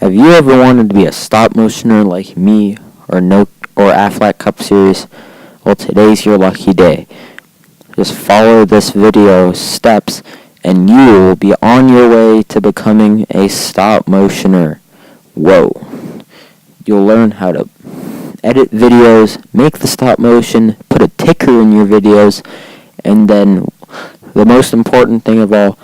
Have you ever wanted to be a stop motioner like me or Aflac Cup Series? Well, today's your lucky day. Just follow this video steps and you will be on your way to becoming a stop motioner. Whoa. You'll learn how to edit videos, make the stop motion, put a ticker in your videos, and then the most important thing of all,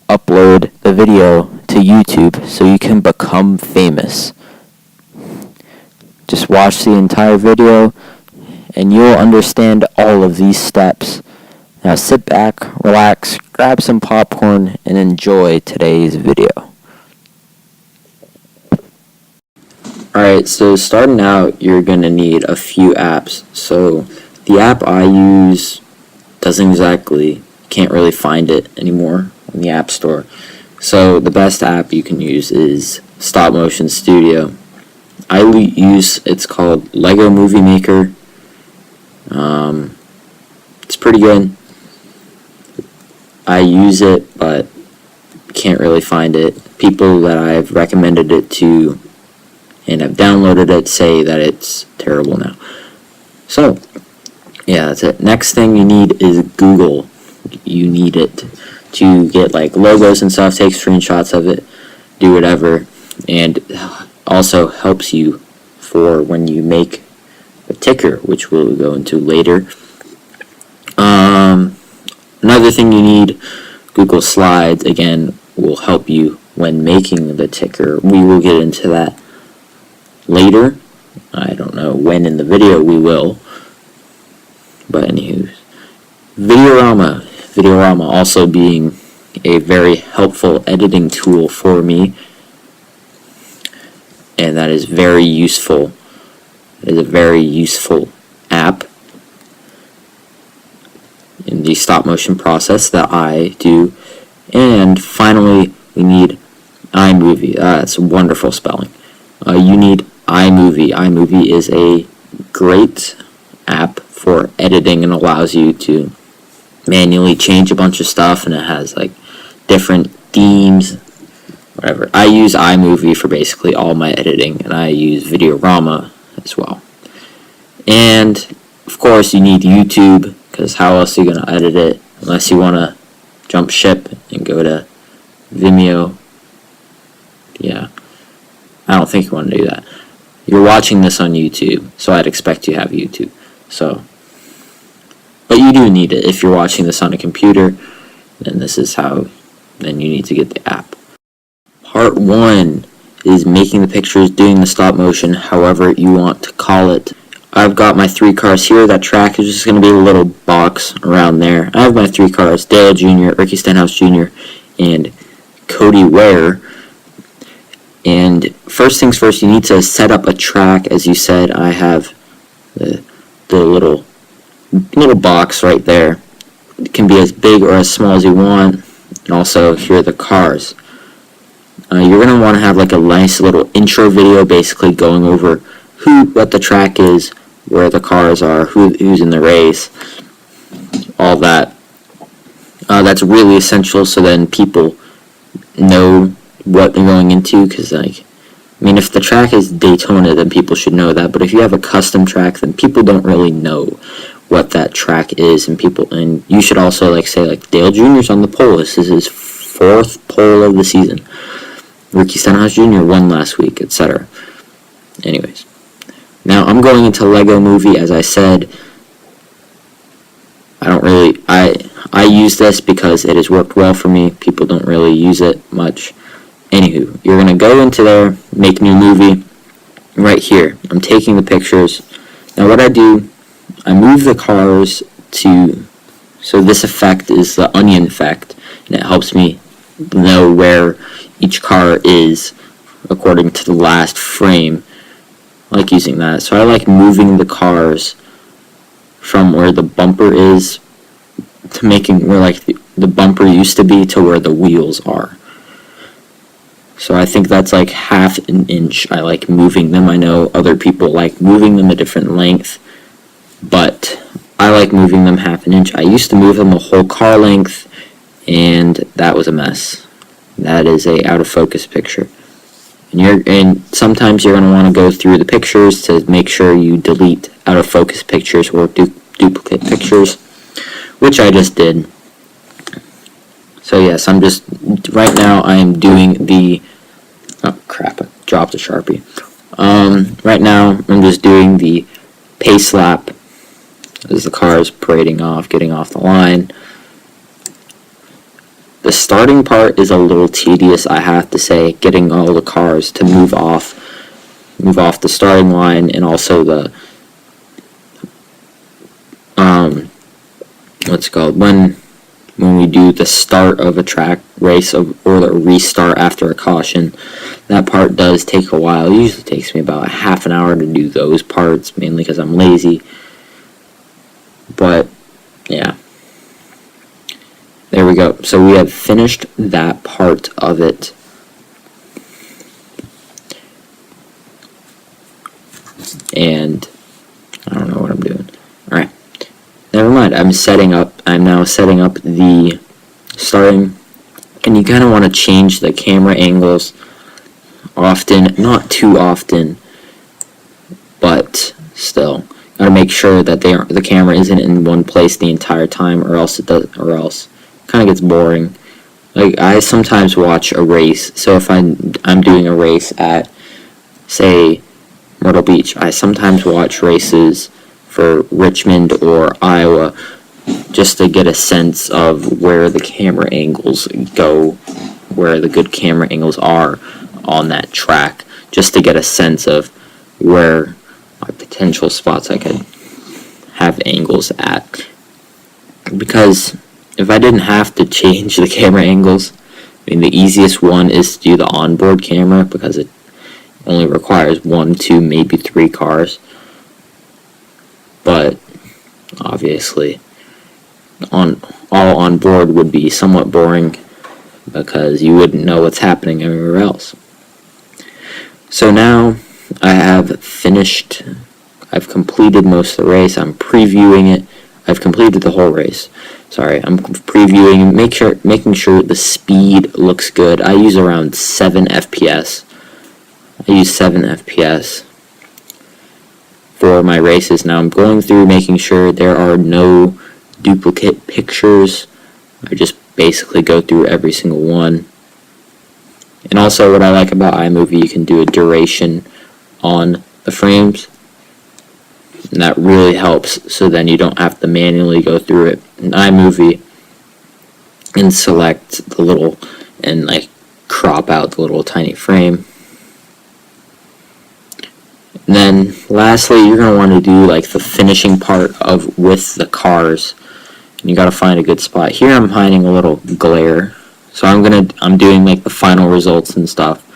upload the video to YouTube so you can become famous. Just watch the entire video and you'll understand all of these steps. Now sit back, relax, grab some popcorn, and enjoy today's video. Alright, so starting out, you're going to need a few apps. So the app I use can't really find it anymore in the App Store. So the best app you can use is Stop Motion Studio. It's called Lego Movie Maker. It's pretty good. I use it, but can't really find it. People that I've recommended it to and have downloaded it say that it's terrible now. So, yeah, that's it. Next thing you need is Google. You need it to get like logos and stuff, take screenshots of it, do whatever, and also helps you for when you make a ticker, which we'll go into later. Another thing you need, Google Slides, again, will help you when making the ticker. We will get into that later. I don't know when in the video we will, but anywho, Videorama also being a very helpful editing tool for me, and that is very useful. It is a very useful app in the stop motion process that I do. And finally, we need iMovie. That's wonderful spelling. You need iMovie. iMovie is a great app for editing and allows you to manually change a bunch of stuff, and it has like different themes, whatever. I use iMovie for basically all my editing, and I use Videorama as well. And of course you need YouTube, because how else are you going to edit it unless you want to jump ship and go to Vimeo? Yeah, I don't think you want to do that. You're watching this on YouTube, so I'd expect you have YouTube. But you do need it. If you're watching this on a computer, then then you need to get the app. Part 1 is making the pictures, doing the stop motion, however you want to call it. I've got my 3 cars here. That track is just going to be a little box around there. I have my 3 cars, Dale Jr., Ricky Stenhouse Jr., and Cody Ware. And first things first, you need to set up a track. As you said, I have the little box right there. It can be as big or as small as you want. And also, here are the cars. You're going to want to have like a nice little intro video, basically going over what the track is, where the cars are, who's in the race, all that. That's really essential, so then people know what they're going into, because if the track is Daytona, then people should know that, but if you have a custom track, then people don't really know what that track is, and you should also say Dale Jr.'s on the pole. This is his 4th pole of the season. Ricky Stenhouse Jr. won last week, etc. Anyways, now I'm going into Lego Movie. As I said, I use this because it has worked well for me. People don't really use it much. Anywho, you're going to go into there, make new movie. Right here, I'm taking the pictures. Now what I do, I move the cars so this effect is the onion effect, and it helps me know where each car is according to the last frame. I like using that. So I like moving the cars from where the bumper is to making where the bumper used to be to where the wheels are. So I think that's half an inch. I like moving them. I know other people like moving them a different length, but I like moving them half an inch. I used to move them a whole car length, and that was a mess. That is a out of focus picture. And sometimes you're going to want to go through the pictures to make sure you delete out of focus pictures or duplicate pictures, which I just did. So yes, right now I am doing the, oh crap, I dropped a Sharpie. Right now I'm just doing the pace lap as the car is parading off, getting off the line. The starting part is a little tedious, I have to say, getting all the cars to move off the starting line, and also the what's it called, when we do the start of a track race or the restart after a caution. That part does take a while. It usually takes me about a half an hour to do those parts, mainly because I'm lazy. But yeah, there we go. So we have finished that part of it. And I don't know what I'm doing. Alright. Never mind. I'm now setting up the starting. And you kind of want to change the camera angles often. Not too often. But still. Gotta make sure that the camera isn't in one place the entire time, or else it kind of gets boring. Like, I sometimes watch a race. So if I'm doing a race at, say, Myrtle Beach, I sometimes watch races for Richmond or Iowa just to get a sense of where the camera angles go, where the good camera angles are on that track, just to get a sense of where my potential spots I could have angles at. Because if I didn't have to change the camera angles, I mean, the easiest one is to do the onboard camera, because it only requires 1, 2, maybe 3 cars. But obviously, all on board would be somewhat boring, because you wouldn't know what's happening everywhere else. So now I have finished. I've completed most of the race. I'm previewing it. I've completed the whole race. Sorry, I'm previewing, making sure the speed looks good. I use around 7 FPS. I use 7 FPS for my races. Now I'm going through making sure there are no duplicate pictures. I just basically go through every single one. And also, what I like about iMovie, you can do a duration on the frames, and that really helps, so then you don't have to manually go through it in iMovie and select the little, and like crop out the little tiny frame. And then lastly, you're going to want to do like the finishing part with the cars, and you got to find a good spot. Here I'm finding a little glare, so I'm doing like the final results and stuff,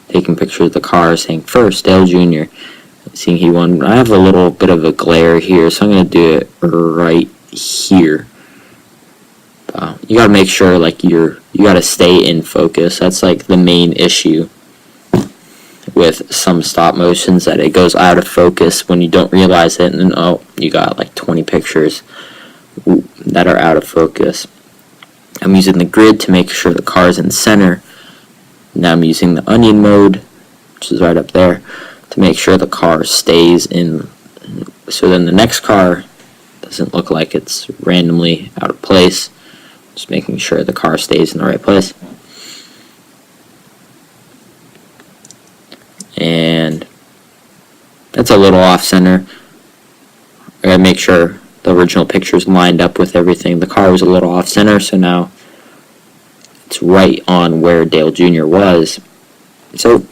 taking pictures of the cars, saying first Dale Jr., seeing he won. I have a little bit of a glare here, so I'm going to do it right here. You got to make sure like you got to stay in focus. That's like the main issue with some stop motions, that it goes out of focus when you don't realize it, and then, oh, you got like 20 pictures that are out of focus. I'm using the grid to make sure the car is in center. Now I'm using the onion mode, which is right up there, to make sure the car stays in, so then the next car doesn't look like it's randomly out of place. Just making sure the car stays in the right place. And that's a little off center. I gotta make sure the original picture's lined up with everything. The car was a little off center, so now it's right on where Dale Jr. was. So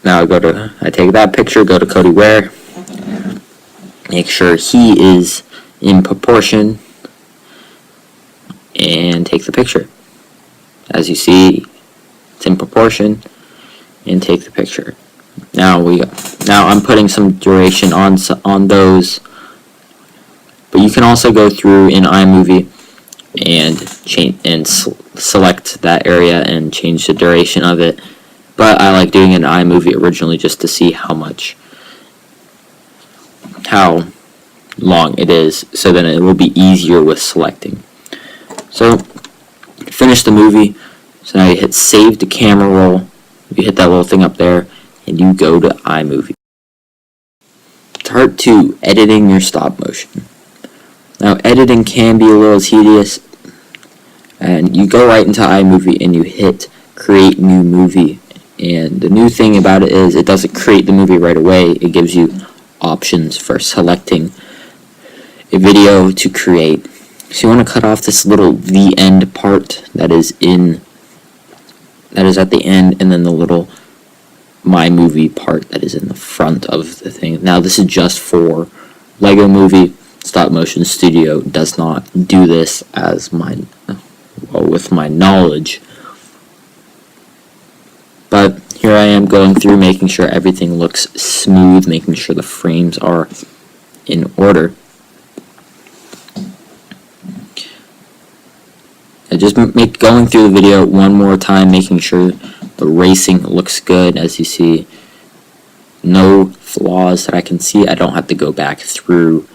now I take that picture, go to Cody Ware, make sure he is in proportion, and take the picture. As you see, it's in proportion, and take the picture. Now I'm putting some duration on those, but you can also go through in iMovie and change and select that area and change the duration of it. But I like doing it in iMovie originally, just to see how long it is, so then it will be easier with selecting. So finish the movie. So now you hit save to camera roll, You hit that little thing up there, and you go to iMovie. Part 2, editing your stop motion. Now, editing can be a little tedious, and you go right into iMovie and you hit create new movie. And the new thing about it is it doesn't create the movie right away. It gives you options for selecting a video to create. So you want to cut off this little the end part that is at the end, and then the little my movie part that is in the front of the thing. Now this is just for Lego Movie. Stop Motion Studio does not do this with my knowledge. But here I am going through making sure everything looks smooth, making sure the frames are in order. And just going through the video one more time, making sure the racing looks good. As you see, no flaws that I can see. I don't have to go back through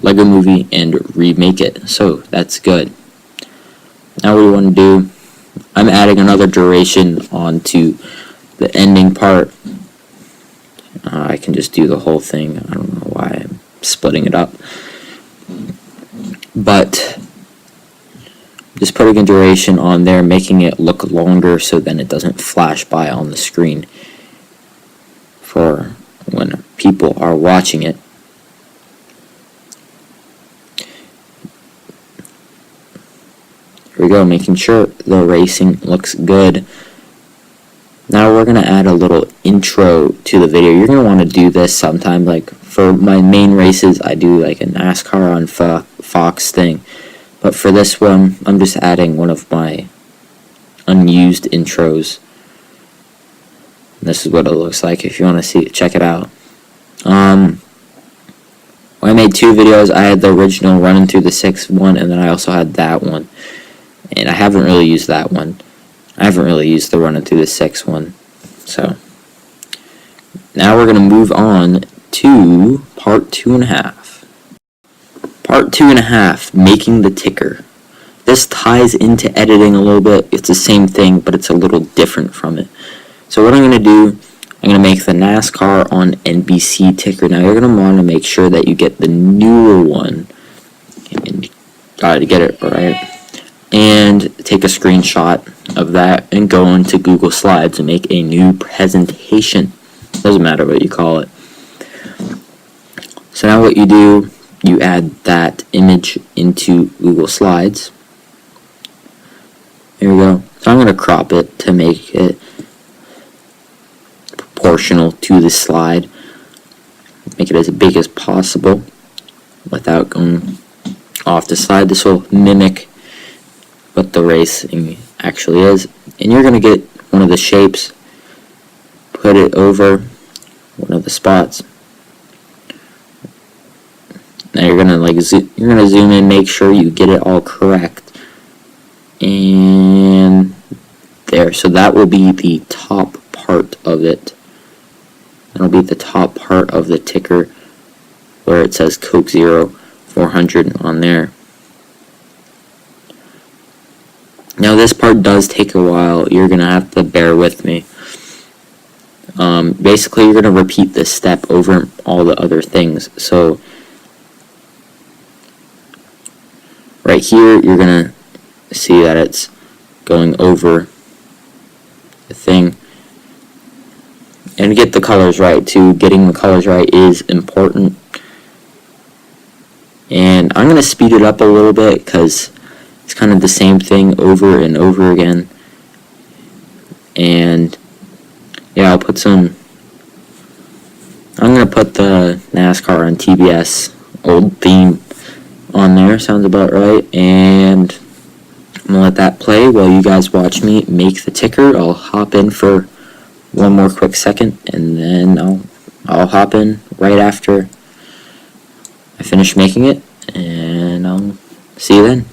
Lego Movie and remake it, so that's good. Now what we want to do, I'm adding another duration onto the ending part. I can just do the whole thing. I don't know why I'm splitting it up, but just putting a duration on there, making it look longer so then it doesn't flash by on the screen for when people are watching it. Here we go, making sure the racing looks good. Now we're going to add a little intro to the video. You're going to want to do this sometime. Like for my main races, I do like a NASCAR on Fox thing. But for this one, I'm just adding one of my unused intros. This is what it looks like if you want to see it, check it out. When I made 2 videos, I had the original Running Through the Six one, and then I also had that one. And I haven't really used that one. I haven't really used the Running Through the Six one. So, now we're going to move on to part 2.5. Part 2.5, making the ticker. This ties into editing a little bit. It's the same thing, but it's a little different from it. So what I'm going to do, I'm going to make the NASCAR on NBC ticker. Now you're going to want to make sure that you get the newer one. And gotta get it right. And take a screenshot of that and go into Google Slides and make a new presentation. Doesn't matter what you call it. So now what you do, you add that image into Google Slides. There we go. So I'm going to crop it to make it proportional to the slide. Make it as big as possible without going off the slide. This will mimic what the racing actually is. And you're going to get one of the shapes, put it over one of the spots. Now you're gonna zoom in, make sure you get it all correct, and there. So that will be the top part of it. That'll be the top part of the ticker where it says Coke Zero 400 on there. Now this part does take a while. You're gonna have to bear with me. Basically, you're gonna repeat this step over all the other things. So right here, you're going to see that it's going over the thing. And get the colors right, too. Getting the colors right is important. And I'm going to speed it up a little bit because it's kind of the same thing over and over again. And yeah, I'm going to put the NASCAR on TBS old theme on there, sounds about right, and I'm gonna let that play while you guys watch me make the ticker. I'll hop in for one more quick second, and then I'll hop in right after I finish making it, and I'll see you then.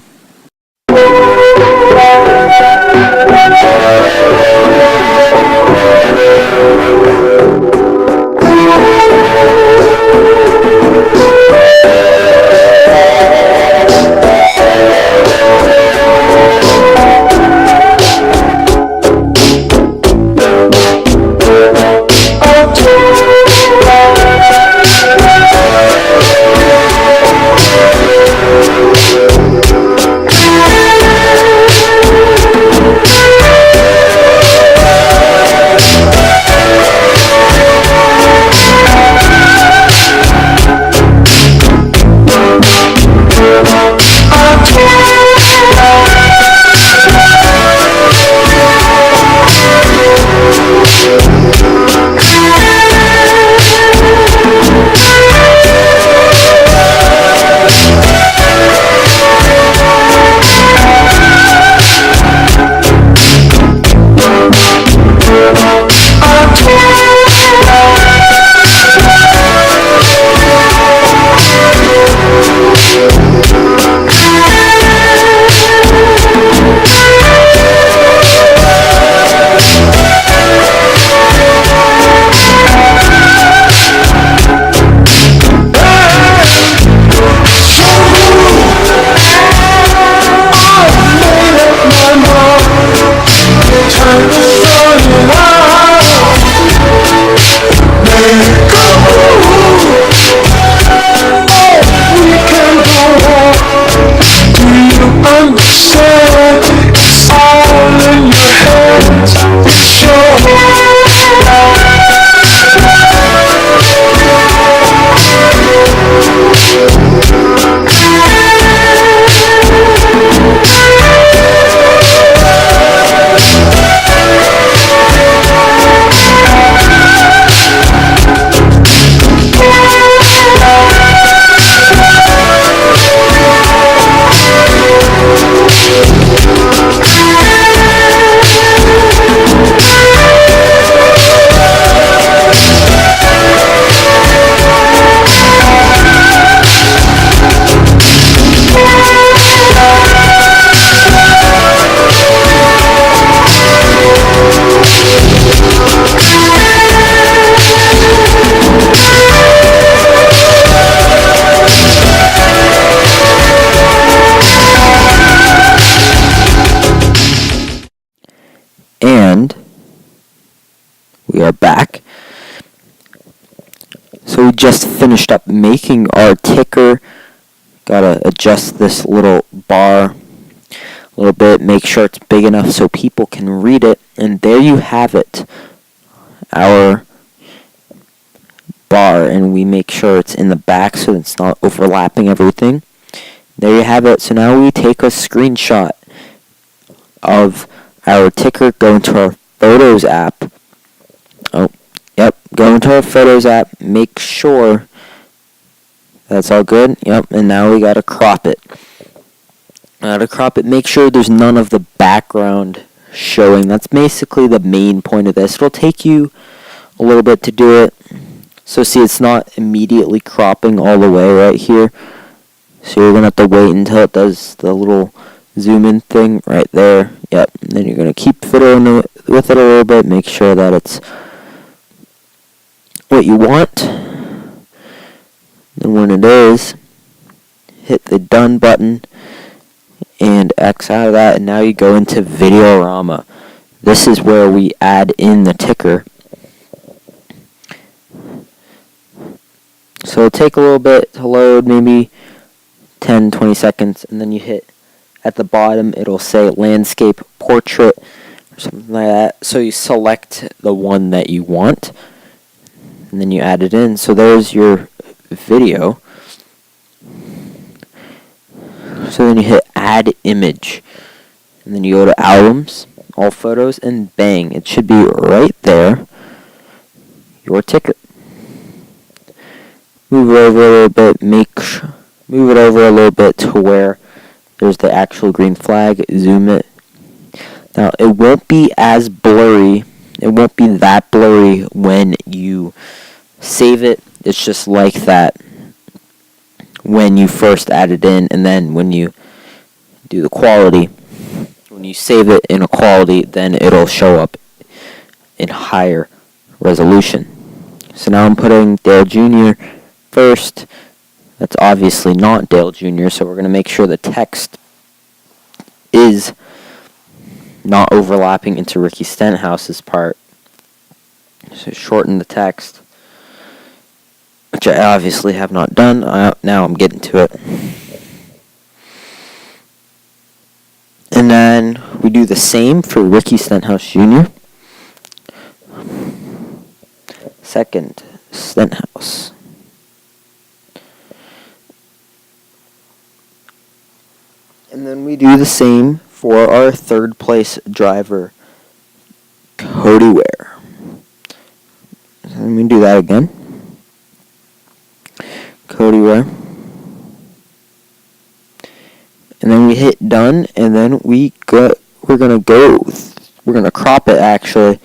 we are back. So we just finished up making our ticker. Gotta adjust this little bar a little bit, make sure it's big enough so people can read it, and there you have it, our bar, and we make sure it's in the back so it's not overlapping everything. There you have it. So now we take a screenshot of our ticker, go into our Photos app. Go into our Photos app, make sure that's all good. And now we gotta crop it. Make sure there's none of the background showing. That's basically the main point of this. It'll take you a little bit to do it. So see, it's not immediately cropping all the way right here. So you're gonna have to wait until it does the little zoom in thing right there. And then you're gonna keep fiddling with it a little bit, make sure that it's what you want. And when it is, hit the done button and X out of that, and now you go into Videorama. This is where we add in the ticker. So it'll take a little bit to load, maybe 10-20 seconds, and then you hit at the bottom, it'll say landscape portrait or something like that. So you select the one that you want, and then you add it in. So there's your video. So then you hit add image, and then you go to albums, all photos, and bang, it should be right there, your ticker. Move it over a little bit, move it over a little bit to where there's the actual green flag, zoom it. Now it won't be as blurry, it won't be that blurry when you save it. It's just like that when you first add it in, and then when you do the quality, when you save it in a quality, then it'll show up in higher resolution. So now I'm putting Dale Jr. first. That's obviously not Dale Jr., so we're going to make sure the text is not overlapping into Ricky Stenhouse's part. So shorten the text, which I obviously have not done. Now I'm getting to it. And then we do the same for Ricky Stenhouse Jr. Second, Stenhouse. And then we do the same for our third place driver, Cody Ware. Let me do that again. Cody Ware. And then we hit done, and then we're gonna crop it actually.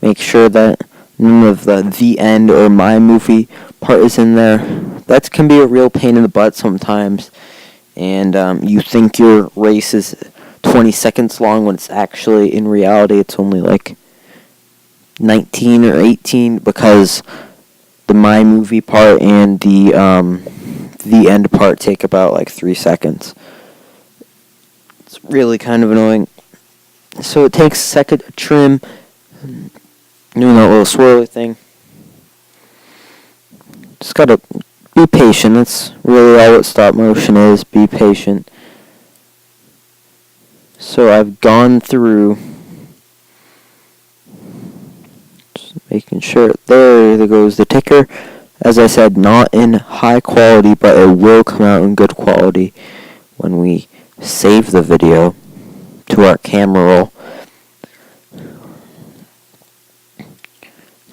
Make sure that none of the end or my movie part is in there. That can be a real pain in the butt sometimes. And you think your race is 20 seconds long when it's actually, in reality, it's only like 19 or 18, because the my movie part and the end part take about like 3 seconds. It's really kind of annoying. So it takes a second to trim, doing that little swirly thing. Just gotta be patient. That's really all what stop motion is. Be patient. So I've gone through, just making sure there goes the ticker. As I said, not in high quality, but it will come out in good quality when we save the video to our camera roll.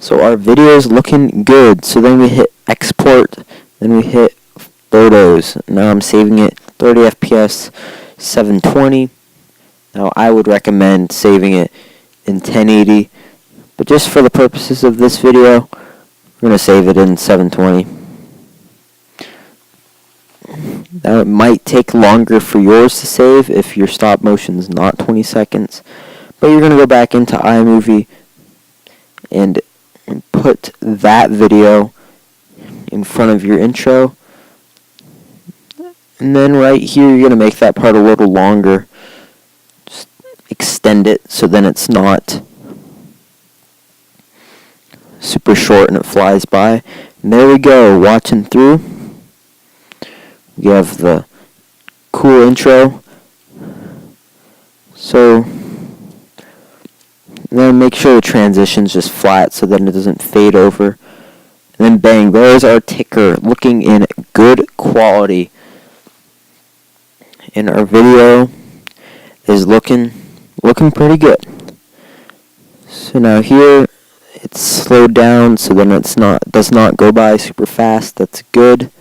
So our video is looking good. So then we hit export, then we hit photos. Now I'm saving it 30 FPS, 720. Now I would recommend saving it in 1080, but just for the purposes of this video, we're going to save it in 720. Now it might take longer for yours to save if your stop motion is not 20 seconds, but you're going to go back into iMovie and put that video in front of your intro, and then right here you're going to make that part a little longer. Just extend it so then it's not super short and it flies by. And there we go, watching through. We have the cool intro. So then make sure the transition's just flat so that it doesn't fade over. And then bang, there's our ticker looking in good quality. And our video is looking pretty good. So now here it's slowed down so then does not go by super fast. That's good.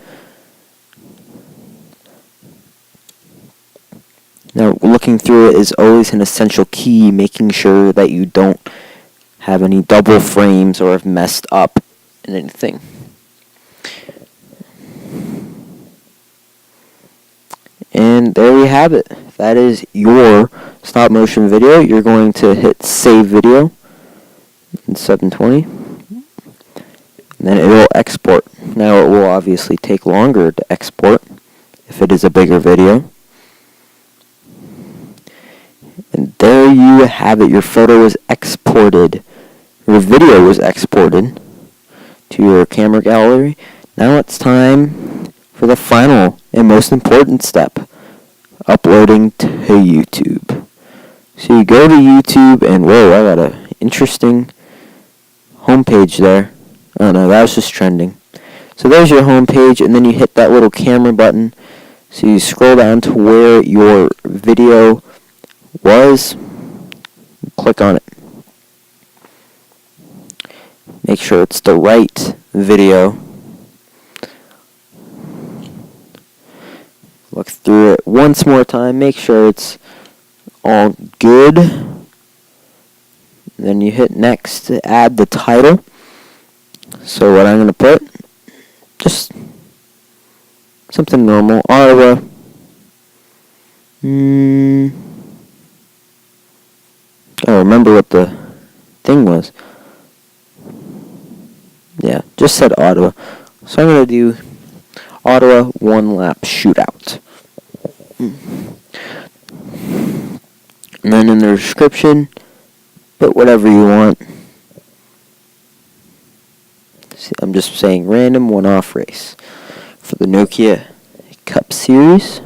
Now, looking through it is always an essential key, making sure that you don't have any double frames or have messed up in anything. And there we have it. That is your stop motion video. You're going to hit save video in 720. And then it will export. Now, it will obviously take longer to export if it is a bigger video. And there you have it. Your photo is exported. Your video was exported to your camera gallery. Now it's time for the final and most important step, uploading to YouTube. So you go to YouTube and whoa, I got an interesting homepage there. Oh no, that was just trending. So there's your homepage, and then you hit that little camera button. So you scroll down to where your video was, click on it. Make sure it's the right video. Look through it once more time, make sure it's all good. Then you hit next to add the title. So what I'm going to put, just something normal, Ottawa. I remember what the thing was. Yeah, just said Ottawa. So I'm going to do Ottawa one lap shootout. And then in the description, put whatever you want. See, I'm just saying random one-off race for the Nokia Cup Series.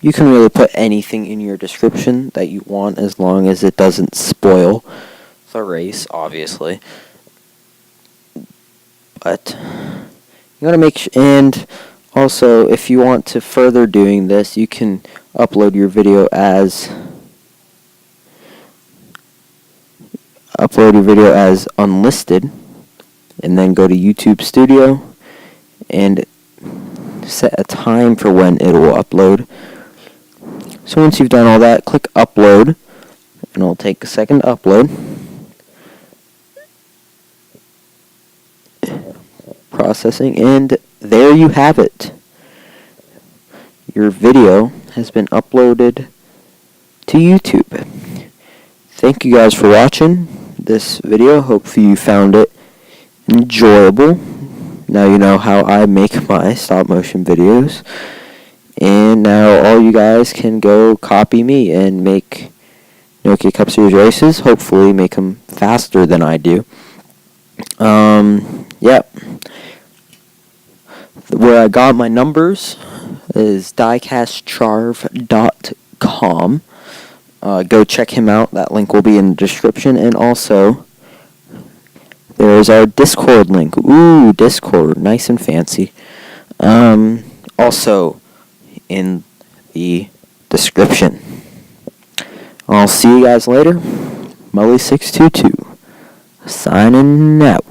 You can really put anything in your description that you want as long as it doesn't spoil the race, obviously. But you gotta make sure, and also if you want to further doing this, you can upload your video as unlisted, and then go to YouTube Studio and set a time for when it will upload. So once you've done all that, click upload, and it'll take a second to upload. Processing, and there you have it. Your video has been uploaded to YouTube. Thank you guys for watching this video. Hopefully you found it enjoyable. Now you know how I make my stop motion videos. And now all you guys can go copy me and make Nokia Cup Series races. Hopefully make them faster than I do. Yep. Where I got my numbers is diecastcharv.com. Go check him out. That link will be in the description. And also, there's our Discord link. Ooh, Discord. Nice and fancy. Also, in the description. I'll see you guys later. Mully622 signing out.